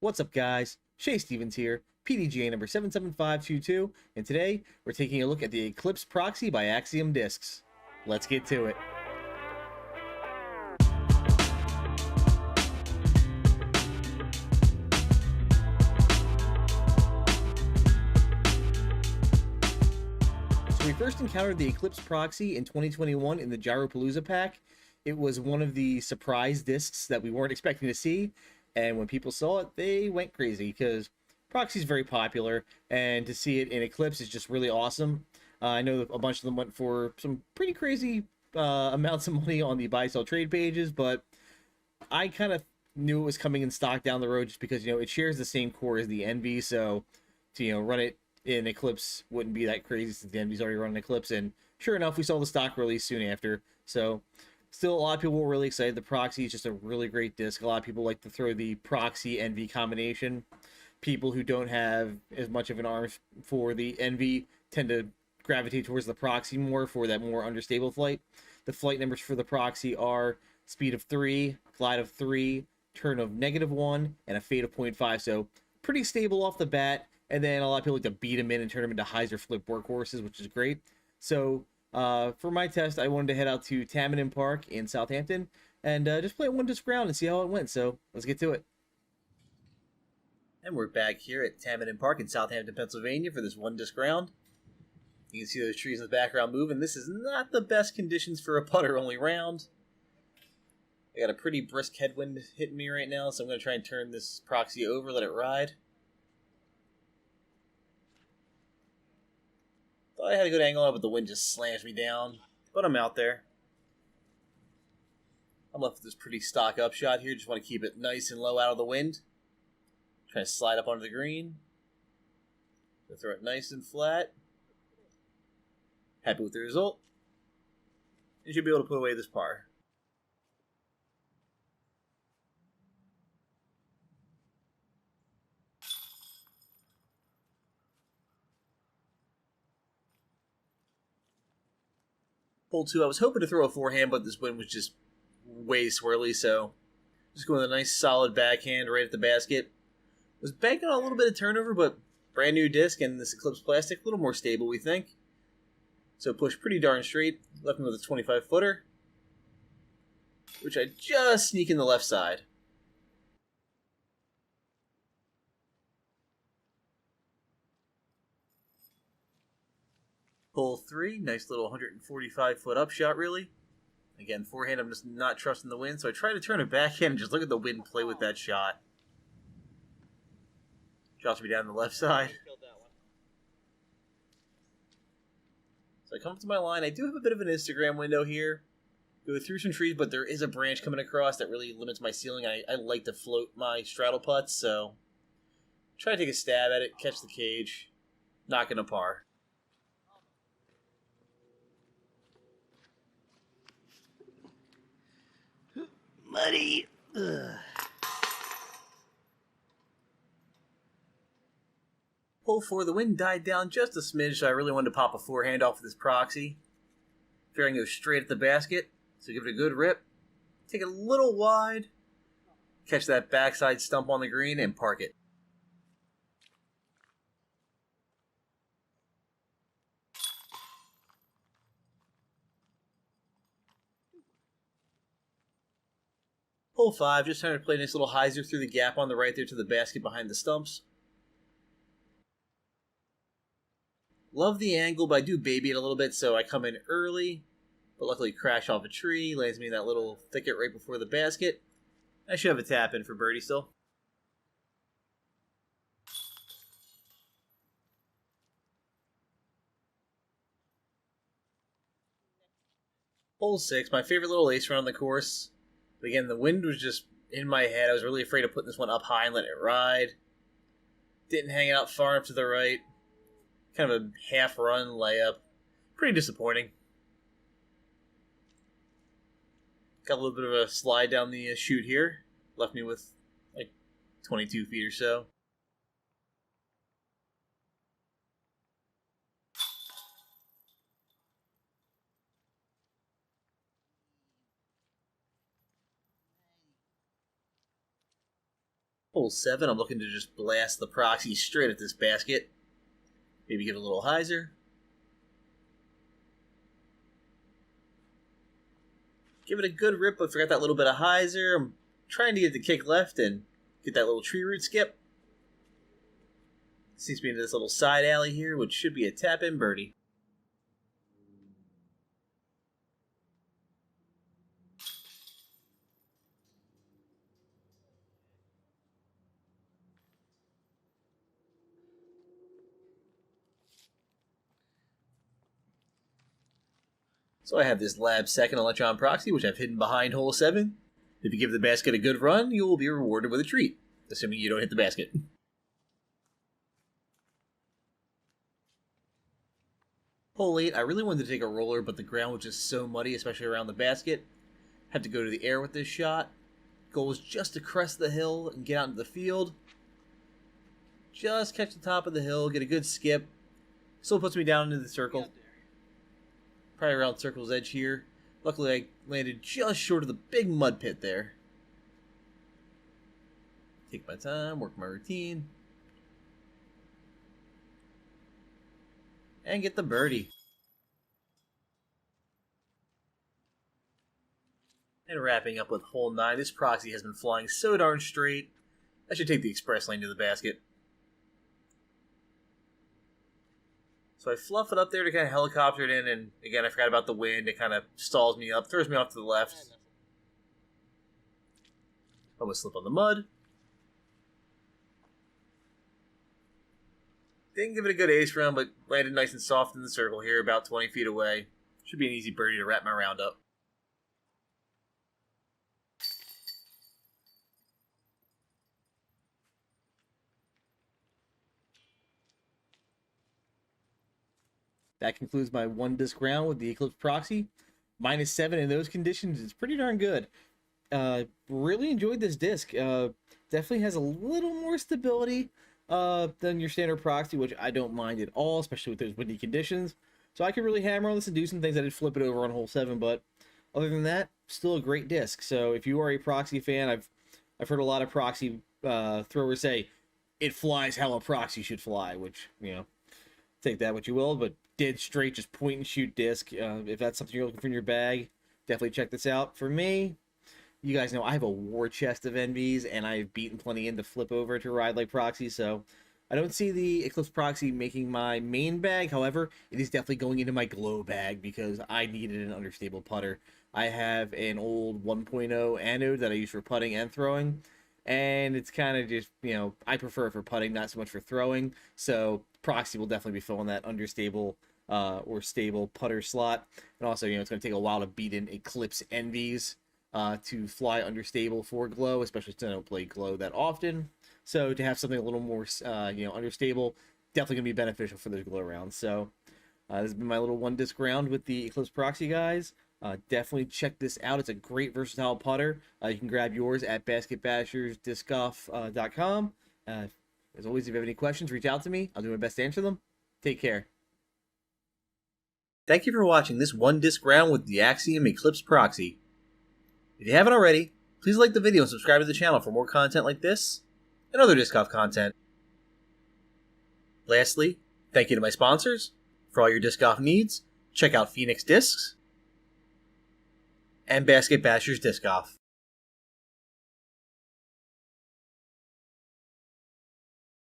What's up, guys? Shay Stevens here, PDGA number 77522, and today we're taking a look at the Eclipse Proxy by Axiom Discs. Let's get to it. So we first encountered the Eclipse Proxy in 2021 in the Gyropalooza pack. It was one of the surprise discs that we weren't expecting to see, and when people saw it, they went crazy because Proxy is very popular, and to see it in Eclipse is just really awesome. I know a bunch of them went for some pretty crazy amounts of money on the buy sell trade pages, but I kind of knew it was coming in stock down the road just because it shares the same core as the Envy, so to run it in Eclipse wouldn't be that crazy since the Envy's already running Eclipse. And sure enough, we saw the stock release soon after. So still, a lot of people were really excited. The Proxy is just a really great disc. A lot of people like to throw the Proxy Envy combination. People who don't have as much of an arm for the Envy tend to gravitate towards the Proxy more for that more understable flight. The flight numbers for the Proxy are speed of 3, glide of 3, turn of -1, and a fade of 0.5. So pretty stable off the bat. And then a lot of people like to beat them in and turn them into hyzer flip workhorses, which is great. So for my test, I wanted to head out to Tamanin Park in Southampton and just play one disc round and see how it went. So let's get to it. And we're back here at Tamanin Park in Southampton, Pennsylvania for this one disc round. You can see those trees in the background moving. This is not the best conditions for a putter-only round. I got a pretty brisk headwind hitting me right now, so I'm going to try and turn this Proxy over, let it ride. Thought I had a good angle on it, but the wind just slams me down. But I'm out there. I'm left with this pretty stock up shot here. Just want to keep it nice and low out of the wind. Trying to slide up onto the green. Throw it nice and flat. Happy with the result. You should be able to put away this par. Hole 2, I was hoping to throw a forehand, but this wind was just way swirly, so just going with a nice solid backhand right at the basket. Was banking on a little bit of turnover, but brand new disc and this Eclipse plastic, a little more stable, we think. So pushed pretty darn straight, left me with a 25-footer, which I just sneak in the left side. Hole 3, nice little 145-foot upshot, really. Again, forehand, I'm just not trusting the wind, so I try to turn a backhand and just look at the wind play with that shot. Drops me down the left side. So I come up to my line. I do have a bit of an Instagram window here. Go through some trees, but there is a branch coming across that really limits my ceiling. I like to float my straddle putts, so try to take a stab at it, catch the cage, knock in a par. Muddy. Ugh. Hole 4, the wind died down just a smidge, so I really wanted to pop a forehand off of this Proxy. Figuring I can go straight at the basket, so give it a good rip. Take it a little wide, catch that backside stump on the green, and park it. Hole 5, just trying to play a nice little hyzer through the gap on the right there to the basket behind the stumps. Love the angle, but I do baby it a little bit, so I come in early, but luckily crash off a tree, lands me in that little thicket right before the basket. I should have a tap in for birdie still. Hole 6, my favorite little ace run on the course. But again, the wind was just in my head. I was really afraid of putting this one up high and letting it ride. Didn't hang out far enough to the right. Kind of a half-run layup. Pretty disappointing. Got a little bit of a slide down the chute here. Left me with like 22 feet or so. Hole 7, I'm looking to just blast the Proxy straight at this basket. Maybe give it a little hyzer. Give it a good rip, but forgot that little bit of hyzer. I'm trying to get the kick left and get that little tree root skip. Seems to be into this little side alley here, which should be a tap-in birdie. So I have this Lab second Electron Proxy, which I've hidden behind hole 7. If you give the basket a good run, you will be rewarded with a treat, assuming you don't hit the basket. Hole 8, I really wanted to take a roller, but the ground was just so muddy, especially around the basket. Had to go to the air with this shot. Goal was just to crest the hill and get out into the field. Just catch the top of the hill, get a good skip. Still puts me down into the circle. Probably around circle's edge here. Luckily, I landed just short of the big mud pit there. Take my time, work my routine. And get the birdie. And wrapping up with hole 9, this Proxy has been flying so darn straight. I should take the express lane to the basket. So I fluff it up there to kind of helicopter it in, and again, I forgot about the wind. It kind of stalls me up, throws me off to the left. Almost slip on the mud. Didn't give it a good ace run, but landed nice and soft in the circle here, about 20 feet away. Should be an easy birdie to wrap my round up. That concludes my one disc round with the Eclipse Proxy. -7 in those conditions is pretty darn good. Really enjoyed this disc. Definitely has a little more stability than your standard Proxy, which I don't mind at all, especially with those windy conditions. So I could really hammer on this and do some things. I did flip it over on hole 7, but other than that, still a great disc. So if you are a Proxy fan, I've heard a lot of Proxy throwers say it flies how a Proxy should fly, which, you know, take that what you will, but dead straight, just point and shoot disc. If that's something you're looking for in your bag, definitely check this out. For me, you guys know I have a war chest of NVs, and I've beaten plenty in to flip over to ride like Proxy, so I don't see the Eclipse Proxy making my main bag. However, it is definitely going into my glow bag because I needed an understable putter. I have an old 1.0 anode that I use for putting and throwing, and it's kind of just, you know, I prefer it for putting, not so much for throwing, so Proxy will definitely be filling that understable or stable putter slot. And also, you know, it's going to take a while to beat in Eclipse NVs to fly understable for glow, especially since I don't play glow that often. So to have something a little more, you know, understable, definitely going to be beneficial for those glow rounds. So this has been my little one disc round with the Eclipse Proxy, guys. Definitely check this out. It's a great versatile putter. You can grab yours at basketbashersdiscgolf.com. As always, if you have any questions, reach out to me. I'll do my best to answer them. Take care. Thank you for watching this one disc round with the Axiom Eclipse Proxy. If you haven't already, please like the video and subscribe to the channel for more content like this and other disc golf content. Lastly, thank you to my sponsors. For all your disc golf needs, check out Phoenix Discs and Basket Bashers Disc Golf.